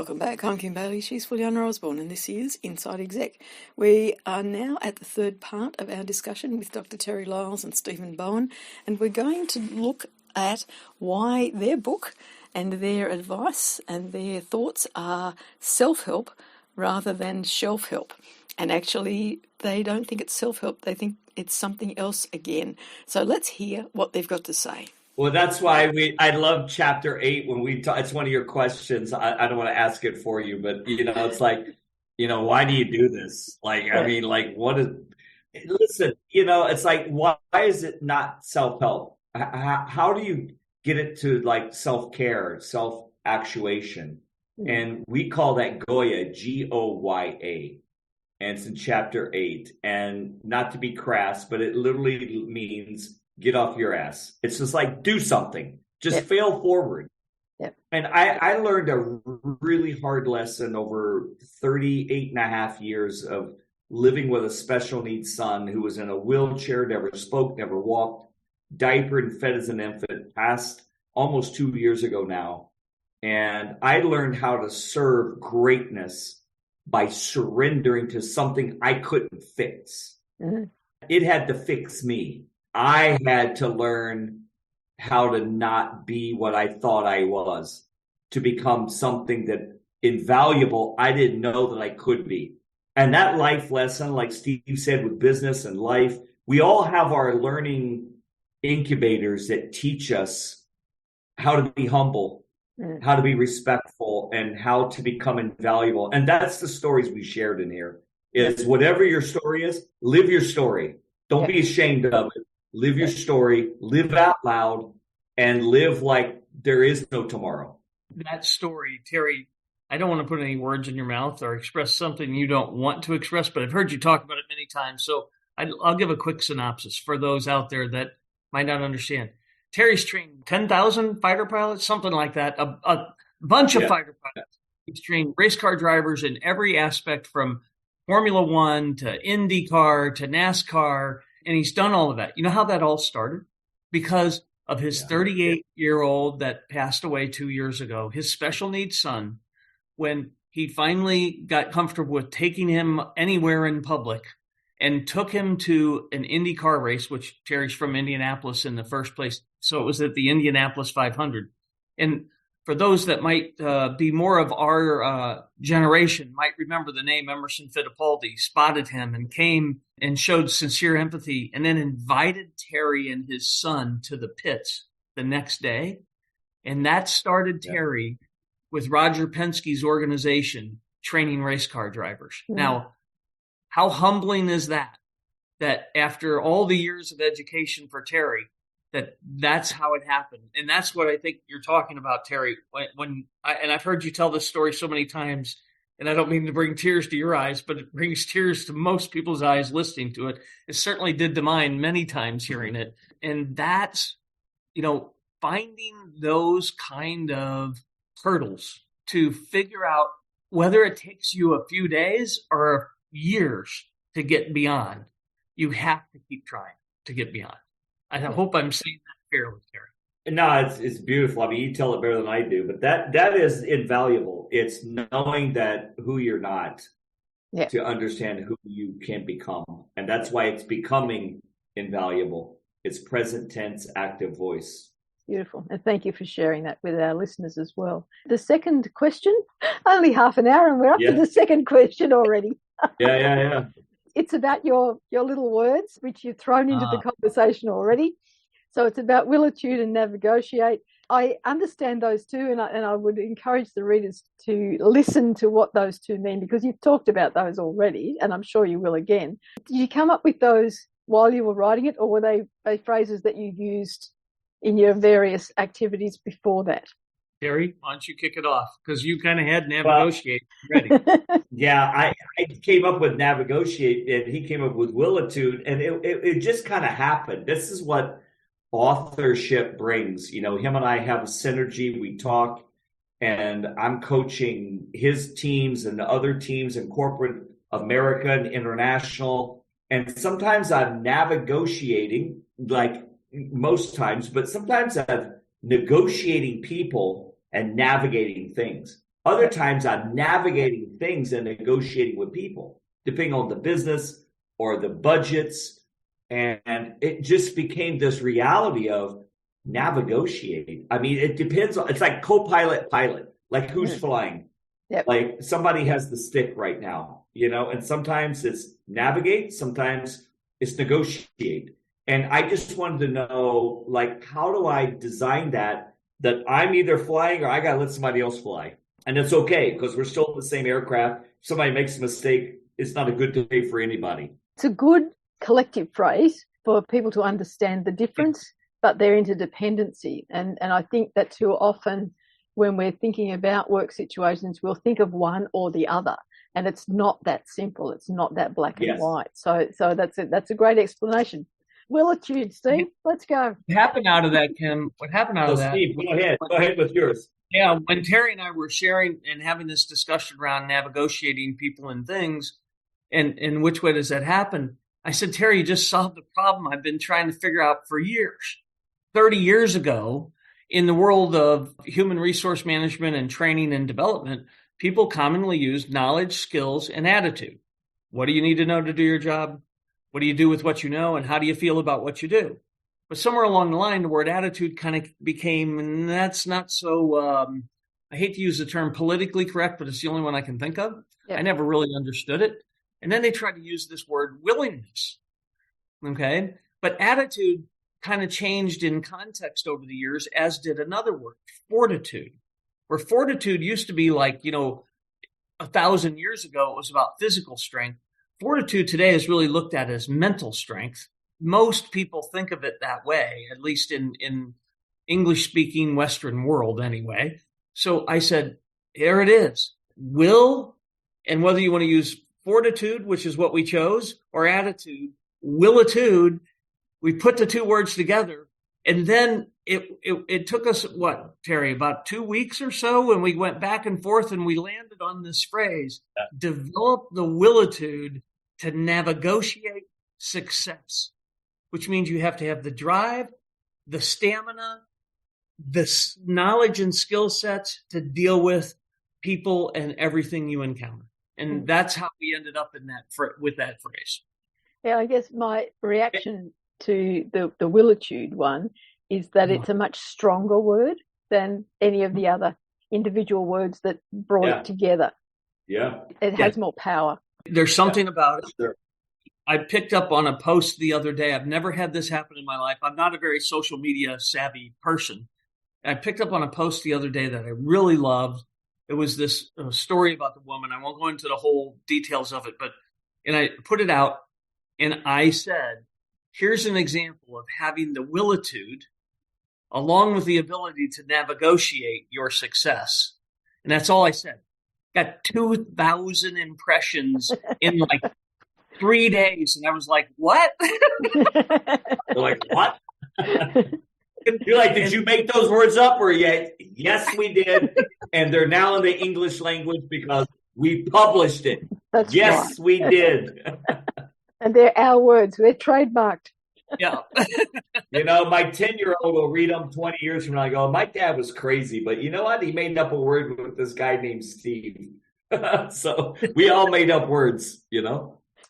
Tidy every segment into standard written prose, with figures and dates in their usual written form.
Welcome back. I'm Kim Bailey. She's Fuliana Osborne, and this is Inside Exec. We are now at the third part of our discussion with Dr. Terry Lyles and Stephen Bowen, and we're going to look at why their book and their advice and their thoughts are self-help rather than shelf-help. And actually, they don't think it's self-help. They think it's something else again. So let's hear what they've got to say. Well, that's why I love chapter 8 when we talk. It's one of your questions. I don't want to ask it for you, but it's like, why do you do this? Like, I mean, like, what is, listen, it's like, why is it not self-help? How do you get it to like self-care, self-actuation? And we call that Goya, Goya. And it's in chapter 8. And not to be crass, but it literally means get off your ass. It's just like, do something. Just fail forward. Yep. And I learned a really hard lesson over 38 and a half years of living with a special needs son who was in a wheelchair, never spoke, never walked, diapered and fed as an infant, passed almost 2 years ago now. And I learned how to serve greatness by surrendering to something I couldn't fix. Mm-hmm. It had to fix me. I had to learn how to not be what I thought I was, to become something that invaluable I didn't know that I could be. And that life lesson, like Steve said, with business and life, we all have our learning incubators that teach us how to be humble, how to be respectful, and how to become invaluable. And that's the stories we shared in here. Is whatever your story is, live your story. Don't be ashamed of it. Live your story, live out loud, and live like there is no tomorrow. That story, Terry, I don't want to put any words in your mouth or express something you don't want to express, but I've heard you talk about it many times. So I'll give a quick synopsis for those out there that might not understand. Terry's trained 10,000 fighter pilots, something like that, a bunch of fighter pilots. He's trained race car drivers in every aspect from Formula One to IndyCar to NASCAR. And he's done all of that. You know how that all started? Because of his 38-year-old that passed away 2 years ago, his special needs son, when he finally got comfortable with taking him anywhere in public and took him to an IndyCar race, which Terry's from Indianapolis in the first place. So it was at the Indianapolis 500. And for those that might be more of our generation, might remember the name Emerson Fittipaldi, spotted him and came and showed sincere empathy and then invited Terry and his son to the pits the next day. And that started Terry with Roger Penske's organization, training race car drivers. Mm-hmm. Now, how humbling is that? That after all the years of education for Terry, that's how it happened. And that's what I think you're talking about, Terry. And I've heard you tell this story so many times, and I don't mean to bring tears to your eyes, but it brings tears to most people's eyes listening to it. It certainly did to mine many times hearing it. And that's, finding those kind of hurdles to figure out whether it takes you a few days or years to get beyond. You have to keep trying to get beyond. I hope I'm saying that fairly, Terry. No, it's beautiful. I mean, you tell it better than I do, but that is invaluable. It's knowing that who you're not to understand who you can become. And that's why it's becoming invaluable. It's present tense, active voice. Beautiful. And thank you for sharing that with our listeners as well. The second question, only half an hour and we're up to the second question already. Yeah. It's about your little words, which you've thrown into the conversation already. So it's about willitude and negotiate. I understand those two, and I would encourage the readers to listen to what those two mean, because you've talked about those already, and I'm sure you will again. Did you come up with those while you were writing it, or were they phrases that you used in your various activities before that? Terry, why don't you kick it off? Because you kind of had negotiate ready. I came up with negotiate, and he came up with willitude, and it just kind of happened. This is what authorship brings. Him and I have a synergy. We talk, and I'm coaching his teams and the other teams in corporate America and international. And sometimes I'm negotiating, like most times, but sometimes I'm negotiating people and navigating things. Other times I'm navigating things and negotiating with people, depending on the business or the budgets. And it just became this reality of negotiate. I mean, it depends on, it's like co-pilot, pilot, like who's flying. Yep. Like somebody has the stick right now, and sometimes it's navigate, sometimes it's negotiate. And I just wanted to know, like, how do I design that I'm either flying or I got to let somebody else fly? And it's okay because we're still in the same aircraft. If somebody makes a mistake, it's not a good day for anybody. It's a good collective phrase for people to understand the difference, but their interdependency. And I think that too often when we're thinking about work situations, we'll think of one or the other. And it's not that simple. It's not that black and white. So that's a great explanation. Willitude, Steve. Let's go. What happened out of that, Kim? What happened out of that? Steve, go ahead. Go ahead with yours. Yeah, when Terry and I were sharing and having this discussion around negotiating people and things, and which way does that happen? I said, Terry, you just solved the problem I've been trying to figure out for years. 30 years ago, in the world of human resource management and training and development, people commonly used knowledge, skills, and attitude. What do you need to know to do your job? What do you do with what you know? And how do you feel about what you do? But somewhere along the line, the word attitude kind of became, and that's not so, I hate to use the term politically correct, but it's the only one I can think of. Yep. I never really understood it. And then they tried to use this word willingness. Okay. But attitude kind of changed in context over the years, as did another word, fortitude, where fortitude used to be like, 1,000 years ago, it was about physical strength. Fortitude today is really looked at as mental strength. Most people think of it that way, at least in English-speaking Western world anyway. So I said, here it is. Will, and whether you want to use fortitude, which is what we chose, or attitude, willitude, we put the two words together. And then it took us, what, Terry, about 2 weeks or so when we went back and forth and we landed on this phrase, develop the willitude to negotiate success, which means you have to have the drive, the stamina, the knowledge and skill sets to deal with people and everything you encounter. And that's how we ended up in that with that phrase. Yeah, I guess my reaction to the willitude one is that it's a much stronger word than any of the other individual words that brought it together. Yeah. It has more power. There's something about it. Sure. I picked up on a post the other day. I've never had this happen in my life. I'm not a very social media savvy person. I picked up on a post the other day that I really loved. It was this story about the woman. I won't go into the whole details of it, and I put it out and I said, here's an example of having the willitude along with the ability to negotiate your success. And that's all I said. Got 2,000 impressions in like 3 days. And I was like, what? You're like, what? You're like, did you make those words up or yet? Yes, we did. And they're now in the English language because we published it. That's yes, right. We did. And they're our words. They're trademarked. Yeah. My 10-year-old will read them 20 years from now. I go, my dad was crazy, but you know what? He made up a word with this guy named Steve. So we all made up words,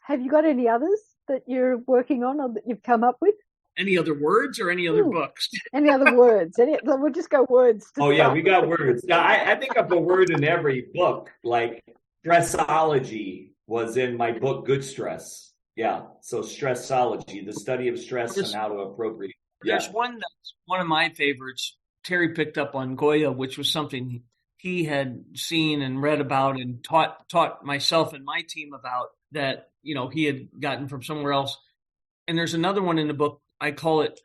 Have you got any others that you're working on or that you've come up with? Any other words or any other books? Any other words? We'll just go words. Yeah, we got words. Now, I think of a word in every book, like stressology was in my book, Good Stress. Yeah, so stressology, the study of stress and how to appropriate. There's one that's one of my favorites. Terry picked up on Goya, which was something he had seen and read about and taught myself and my team about that, he had gotten from somewhere else. And there's another one in the book. I call it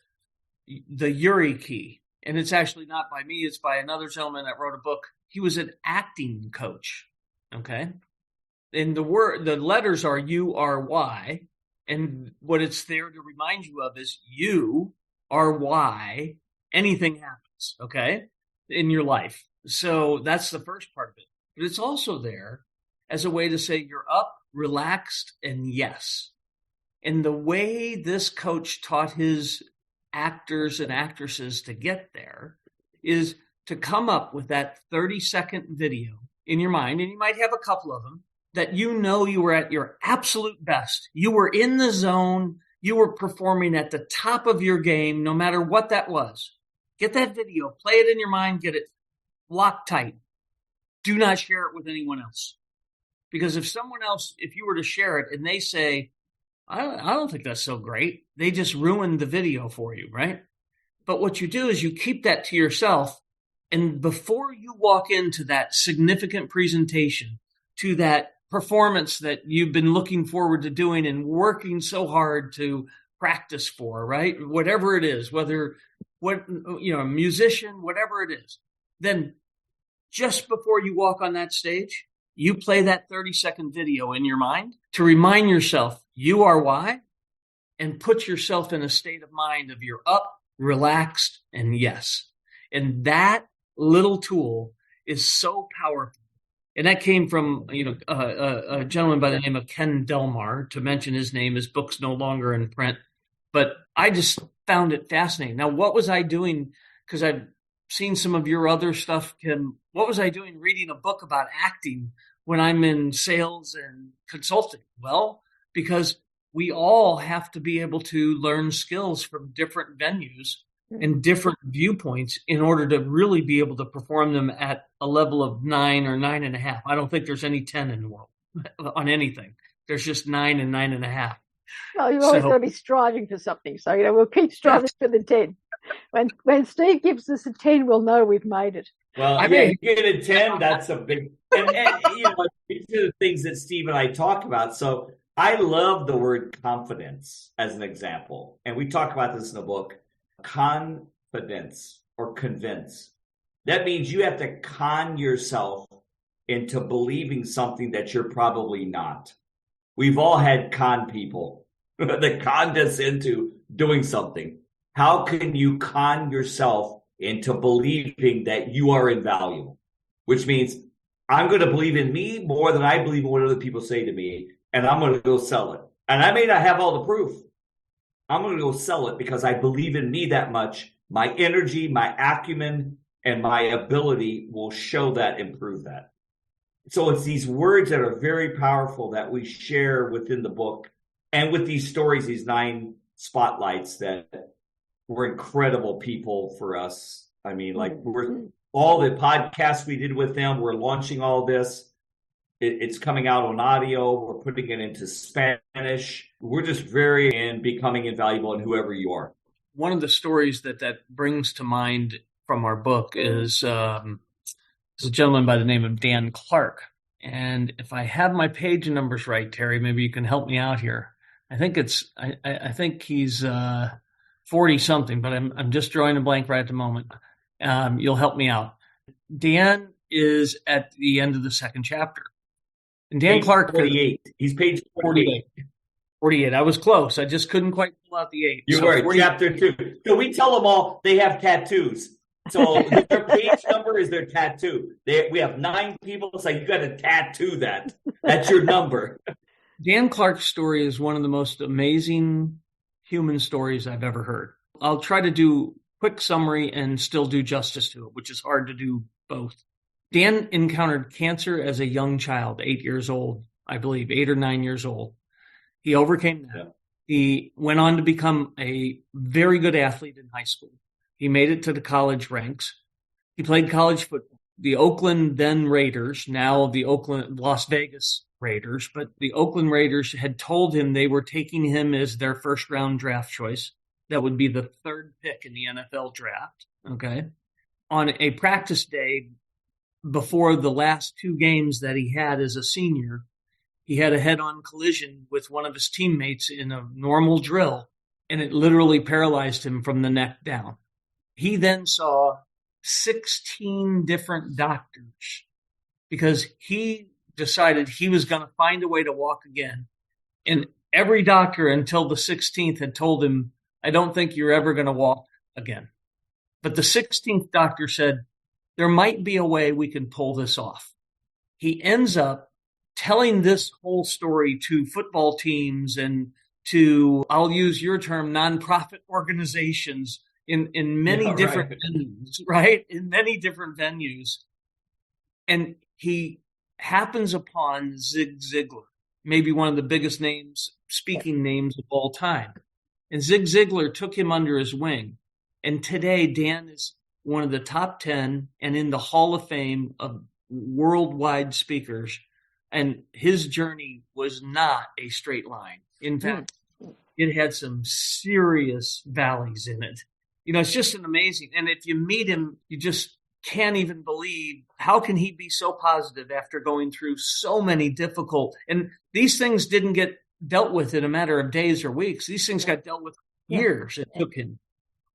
the Yuri key. And it's actually not by me. It's by another gentleman that wrote a book. He was an acting coach. Okay. And the letters are URY. And what it's there to remind you of is you are why anything happens. Okay. In your life. So that's the first part of it. But it's also there as a way to say you're up, relaxed, and yes. And the way this coach taught his actors and actresses to get there is to come up with that 30-second video in your mind, and you might have a couple of them, that you were at your absolute best. You were in the zone. You were performing at the top of your game, no matter what that was. Get that video, play it in your mind, get it locked tight. Do not share it with anyone else. Because if you were to share it and they say, I don't think that's so great, they just ruined the video for you, right? But what you do is you keep that to yourself. And before you walk into that significant presentation, to that performance that you've been looking forward to doing and working so hard to practice for, right? Whatever it is, a musician, whatever it is, then just before you walk on that stage, you play that 30-second video in your mind to remind yourself you are why, and put yourself in a state of mind of you're up, relaxed, and yes. And that little tool is so powerful. And that came from a gentleman by the name of Ken Delmar. To mention his name, his book's no longer in print. But I just found it fascinating. Now, what was I doing? Because I've seen some of your other stuff, Kim. What was I doing reading a book about acting when I'm in sales and consulting? Well, because we all have to be able to learn skills from different venues and different viewpoints in order to really be able to perform them at a level of 9 or 9.5. I don't think there's any 10 in the world on anything. There's just 9 and 9.5. Well, you've always got to be striving for something. So, we'll keep striving for the 10. When Steve gives us a 10, we'll know we've made it. Well, you get a 10, that's a big, and these are the things that Steve and I talk about. So I love the word confidence as an example. And we talk about this in the book. Confidence or convince. That means you have to con yourself into believing something that you're probably not. We've all had con people that conned us into doing something. How can you con yourself into believing that you are invaluable? Which means I'm going to believe in me more than I believe in what other people say to me, and I'm going to go sell it. And I may not have all the proof. I'm going to go sell it because I believe in me that much. My energy, my acumen, and my ability will show that and prove that. So it's these words that are very powerful that we share within the book and with these stories, these 9 spotlights that were incredible people for us. I mean, all the podcasts we did with them, we're launching all this. It's coming out on audio. We're putting it into Spanish. We're just very in becoming invaluable in whoever you are. One of the stories that brings to mind from our book is a gentleman by the name of Dan Clark. And if I have my page numbers right, Terry, maybe you can help me out here. I think I think he's 40 something, but I'm just drawing a blank right at the moment. You'll help me out. Dan is at the end of the second chapter. And Dan Clark, 48. He's page 48. 48. I was close. I just couldn't quite pull out the 8. You were chapter 2. So we tell them all they have tattoos. So their page number is their tattoo. We have 9 people. It's like you got to tattoo that. That's your number. Dan Clark's story is one of the most amazing human stories I've ever heard. I'll try to do quick summary and still do justice to it, which is hard to do both. Dan encountered cancer as a young child, 8 years old, I believe, 8 or 9 years old. He overcame that. Yeah. He went on to become a very good athlete in high school. He made it to the college ranks. He played college football. The Oakland then Raiders, now the Las Vegas Raiders, but the Oakland Raiders had told him they were taking him as their first round draft choice. That would be the 3rd pick in the NFL draft. Okay. On a practice day before the last 2 games that he had as a senior, he had a head-on collision with one of his teammates in a normal drill, and it literally paralyzed him from the neck down. He then saw 16 different doctors because he decided he was going to find a way to walk again. And every doctor until the 16th had told him, I don't think you're ever going to walk again. But the 16th doctor said, there might be a way we can pull this off. He ends up telling this whole story to football teams and to, I'll use your term, nonprofit organizations in many different venues, right? In many different venues. And he happens upon Zig Ziglar, maybe one of the biggest speaking names of all time. And Zig Ziglar took him under his wing. And today, Dan is one of the top 10 and in the Hall of Fame of worldwide speakers. And his journey was not a straight line. In fact, it had some serious valleys in it. It's just an amazing. And if you meet him, you just can't even believe, how can he be so positive after going through so many difficult, and these things didn't get dealt with in a matter of days or weeks. These things got dealt with years. It took him.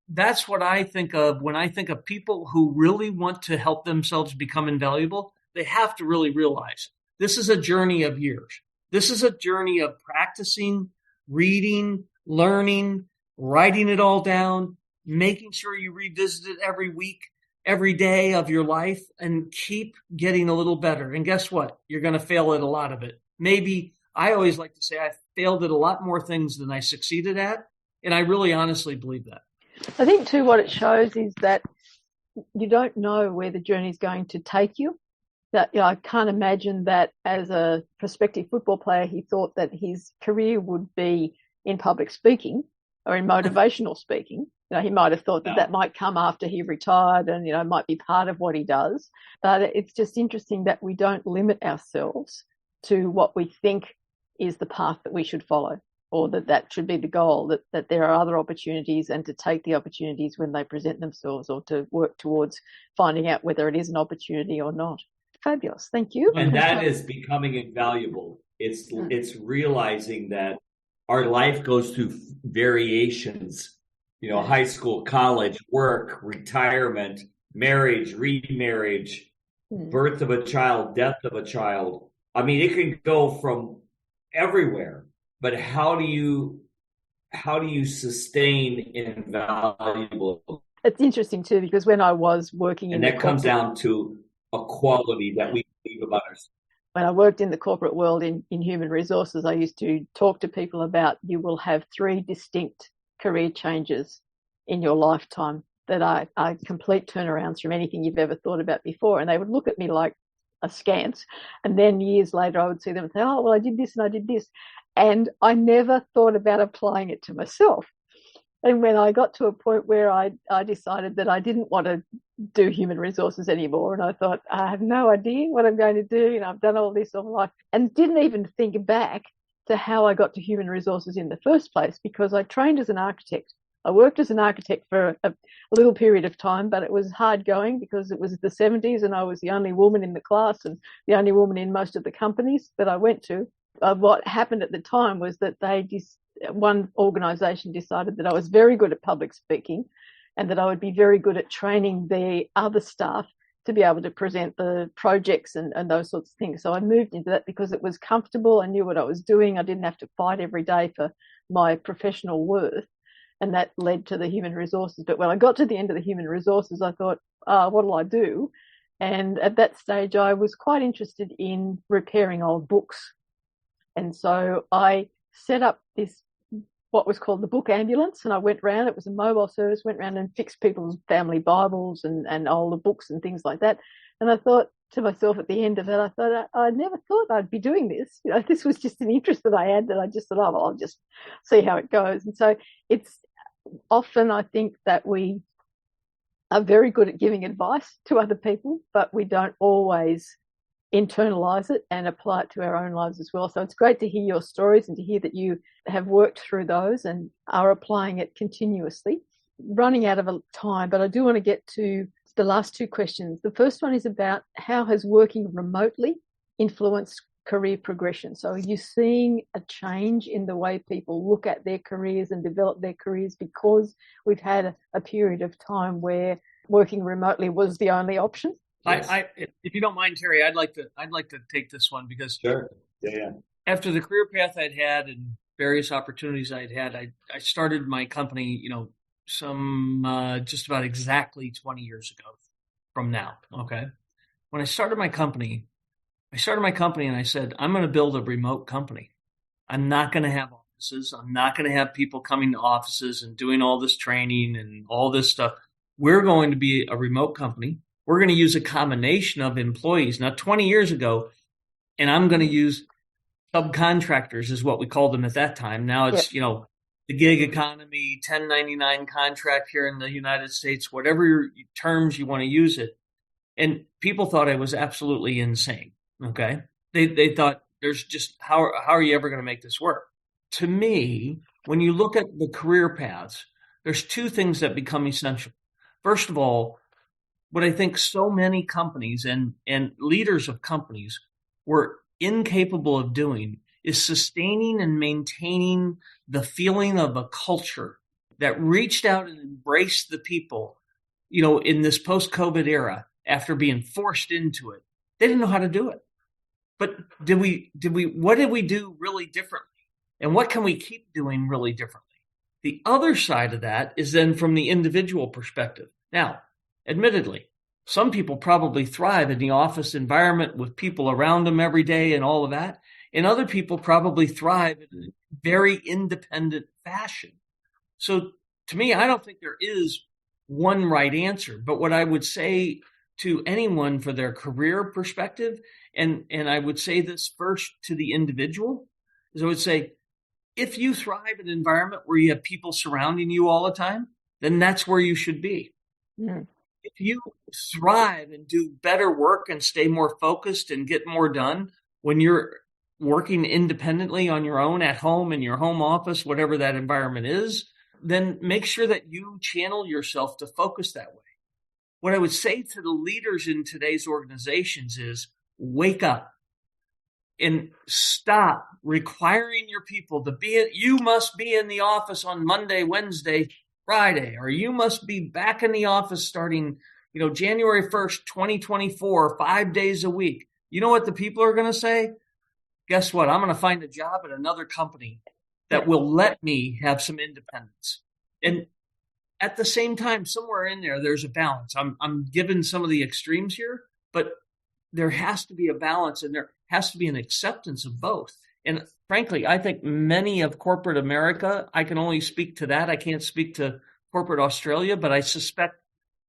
That's what I think of when I think of people who really want to help themselves become invaluable. They have to really realize this is a journey of years. This is a journey of practicing, reading, learning, writing it all down, making sure you revisit it every week, every day of your life, and keep getting a little better. And guess what? You're going to fail at a lot of it. Maybe, I always like to say, I failed at a lot more things than I succeeded at. And I really honestly believe that. I think too, what it shows is that you don't know where the journey is going to take you. That I can't imagine that as a prospective football player, he thought that his career would be in public speaking or in motivational speaking. He might have thought that might come after he retired and, might be part of what he does. But it's just interesting that we don't limit ourselves to what we think is the path that we should follow, or that should be the goal, that there are other opportunities, and to take the opportunities when they present themselves, or to work towards finding out whether it is an opportunity or not. Fabulous. Thank you. And that is becoming invaluable. It's realizing that our life goes through variations, high school, college, work, retirement, marriage, remarriage, birth of a child, death of a child. I mean, it can go from everywhere, but how do you sustain invaluable? It's interesting too, because when I was working and that comes down to a quality that we believe about ourselves. When I worked in the corporate world in human resources, I used to talk to people about, you will have 3 distinct career changes in your lifetime that are complete turnarounds from anything you've ever thought about before. And they would look at me like askance. And then years later, I would see them and say, oh, well, I did this and I did this. And I never thought about applying it to myself. And when I got to a point where I decided that I didn't want to do human resources anymore, and I thought, I have no idea what I'm going to do. I've done all this all my life, and didn't even think back to how I got to human resources in the first place, because I trained as an architect. I worked as an architect for a little period of time, but it was hard going because it was the 70s and I was the only woman in the class and the only woman in most of the companies that I went to. What happened at the time was that one organisation decided that I was very good at public speaking and that I would be very good at training the other staff to be able to present the projects and those sorts of things. So I moved into that because it was comfortable. I knew what I was doing. I didn't have to fight every day for my professional worth. And that led to the human resources. But when I got to the end of the human resources, I thought, what'll I do? And at that stage, I was quite interested in repairing old books. And so I set up this, what was called the book ambulance. And I went around, it was a mobile service, went around and fixed people's family Bibles and older books and things like that. And I thought to myself at the end of it, I never thought I'd be doing this. This was just an interest that I had, that I just thought, oh, well, I'll just see how it goes. And so it's often, I think, that we are very good at giving advice to other people, but we don't always internalize it and apply it to our own lives as well. So it's great to hear your stories and to hear that you have worked through those and are applying it continuously. Running out of time, but I do want to get to the last 2 questions. The first one is about, how has working remotely influenced career progression? So are you seeing a change in the way people look at their careers and develop their careers because we've had a period of time where working remotely was the only option? Yes. If you don't mind, Terry, I'd like to take this one because sure. Yeah. After the career path I'd had and various opportunities I'd had, I started my company, some just about exactly 20 years ago from now. Okay. When I started my company and I said, I'm going to build a remote company. I'm not going to have offices. I'm not going to have people coming to offices and doing all this training and all this stuff. We're going to be a remote company. we're going to use a combination of employees. Now, 20 years ago, and I'm going to use subcontractors is what we called them at that time. Now it's, the gig economy, 1099 contract here in the United States, whatever terms you want to use it. And people thought I was absolutely insane. Okay. They thought there's just, how are you ever going to make this work? To me, when you look at the career paths, there's two things that become essential. First of all, what I think so many companies and leaders of companies were incapable of doing is sustaining and maintaining the feeling of a culture that reached out and embraced the people, in this post-COVID era after being forced into it. They didn't know how to do it. But what did we do really differently? And what can we keep doing really differently? The other side of that is then from the individual perspective. Now, admittedly, some people probably thrive in the office environment with people around them every day and all of that. And other people probably thrive in a very independent fashion. So to me, I don't think there is one right answer. But what I would say to anyone for their career perspective, and I would say this first to the individual, is I would say, if you thrive in an environment where you have people surrounding you all the time, then that's where you should be. Mm. If you thrive and do better work and stay more focused and get more done when you're working independently on your own at home in your home office, whatever that environment is, then make sure that you channel yourself to focus that way. What I would say to the leaders in today's organizations is wake up and stop requiring your people to you must be in the office on Monday, Wednesday, Friday, or you must be back in the office starting, January 1st, 2024, 5 days a week. You know what the people are going to say? Guess what? I'm going to find a job at another company that will let me have some independence. And at the same time, somewhere in there's a balance. I'm given some of the extremes here, but there has to be a balance and there has to be an acceptance of both. And frankly, I think many of corporate America, I can only speak to that. I can't speak to corporate Australia, but I suspect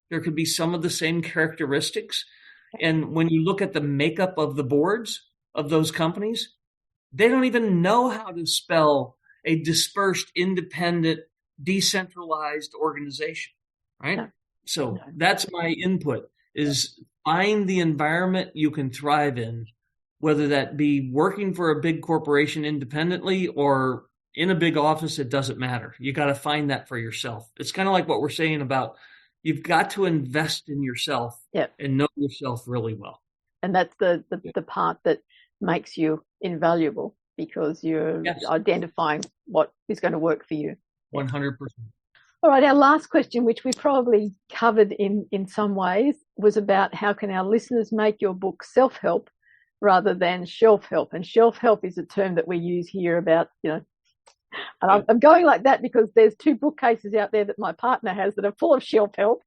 there could be some of the same characteristics. And when you look at the makeup of the boards of those companies, they don't even know how to spell a dispersed, independent, decentralized organization, right? No. So that's my input, is find the environment you can thrive in, whether that be working for a big corporation independently or in a big office. It doesn't matter. You got to find that for yourself. It's kind of like what we're saying about you've got to invest in yourself and know yourself really well. And that's the part that makes you invaluable, because you're identifying what is going to work for you. 100%. All right, our last question, which we probably covered in some ways, was about how can our listeners make your book self-help rather than shelf-help. And shelf-help is a term that we use here about, and I'm going like that because there's 2 bookcases out there that my partner has that are full of shelf-help.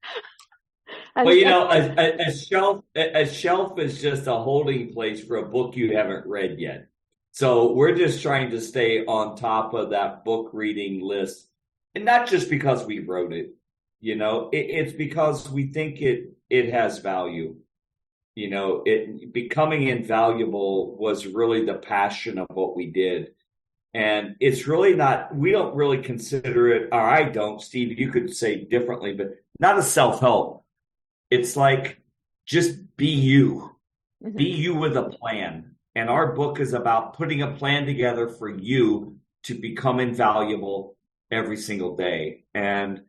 Well, a shelf is just a holding place for a book you haven't read yet. So we're just trying to stay on top of that book reading list. And not just because we wrote it, it's because we think it has value. Becoming invaluable was really the passion of what we did. And it's really not, we don't really consider it, or I don't, Steve, you could say differently, but not a self-help. It's like, just be you. Mm-hmm. Be you with a plan. And our book is about putting a plan together for you to become invaluable every single day. And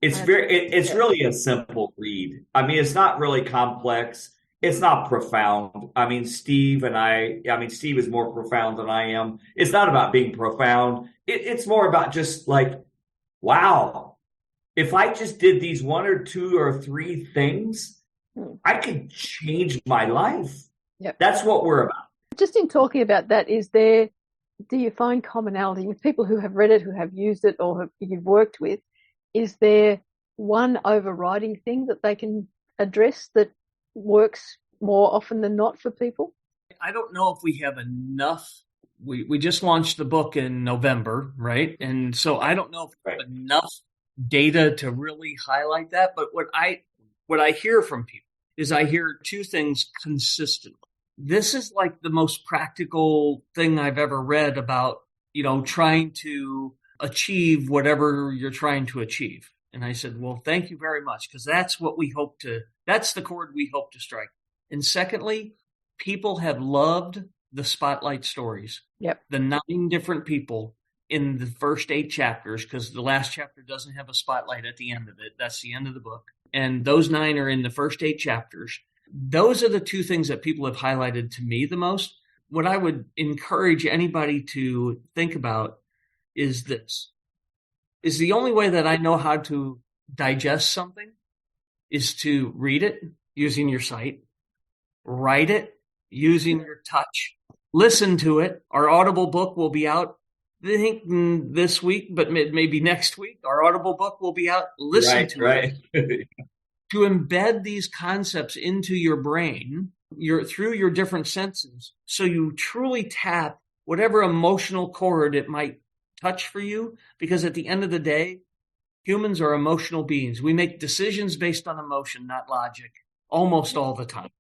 it's really a simple read. I mean, it's not really complex. It's not profound. I mean, Steve is more profound than I am. It's not about being profound. It's more about just like, wow, if I just did these 1 or 2 or 3 things, I could change my life. Yep. That's what we're about. Just in talking about that, do you find commonality with people who have read it, who have used it, or you've worked with? Is there one overriding thing that they can address that works more often than not for people? I don't know if we have enough. We just launched the book in November, right? And so I don't know if we have enough data to really highlight that. But what I hear from people is I hear two things consistently. This is like the most practical thing I've ever read about, trying to achieve whatever you're trying to achieve. And I said, well, thank you very much, because that's the chord we hope to strike. And secondly, people have loved the spotlight stories. Yep. The 9 different people in the first 8 chapters, because the last chapter doesn't have a spotlight at the end of it. That's the end of the book. And those 9 are in the first 8 chapters. Those are the 2 things that people have highlighted to me the most. What I would encourage anybody to think about is this. Is the only way that I know how to digest something is to read it using your sight, write it using your touch, listen to it. Our Audible book will be out, I think, this week, but maybe next week. Our Audible book will be out. Listen to it. To embed these concepts into your brain, through your different senses, so you truly tap whatever emotional chord it might touch for you. Because at the end of the day, humans are emotional beings. We make decisions based on emotion, not logic, almost all the time.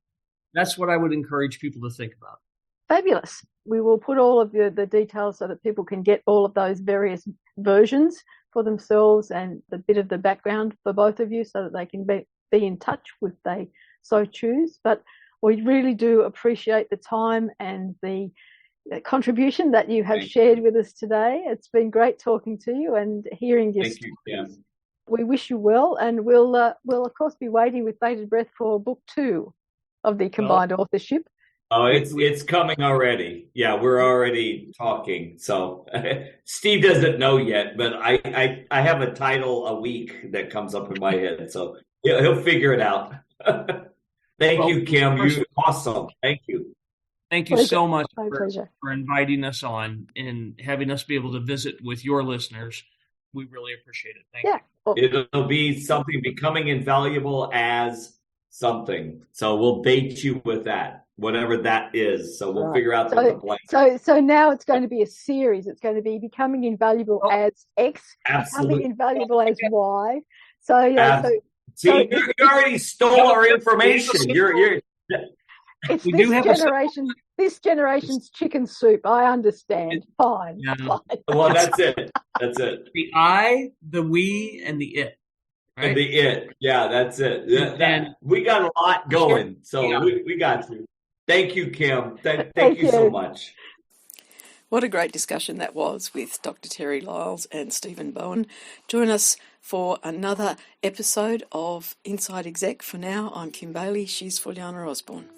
That's what I would encourage people to think about. Fabulous. We will put all of the details so that people can get all of those various versions for themselves, and the bit of the background for both of you, so that they can be in touch if they so choose. But we really do appreciate the time and the contribution that you have shared with us today. It's been great talking to you and hearing your stories. Yeah. We wish you well, and we'll of course be waiting with bated breath for book 2 of the combined authorship. Oh, it's coming already. Yeah, we're already talking. So Steve doesn't know yet, but I have a title a week that comes up in my head. So yeah, he'll figure it out. Thank you, Kim. You're awesome. Thank you. Thank you so much for inviting us on and having us be able to visit with your listeners. We really appreciate it. Thank you. It'll be something becoming invaluable as something. So we'll bait you with that, whatever that is. So we'll figure out the blank. So now it's going to be a series. It's going to be becoming invaluable as X, absolutely. Becoming invaluable as Y. So yeah. See, you already stole our information. It's this generation's chicken soup. I understand. Fine. Yeah. Fine. Well, that's it. That's it. The I, the we, and the it. Right? And the it. Yeah, that's it. We got a lot going, so we got you. Thank you, Kim. Thank you so much. What a great discussion that was with Dr. Terry Lyles and Stephen Bowen. Join us for another episode of Inside Exec. For now, I'm Kim Bailey. She's Fuliana Osborne.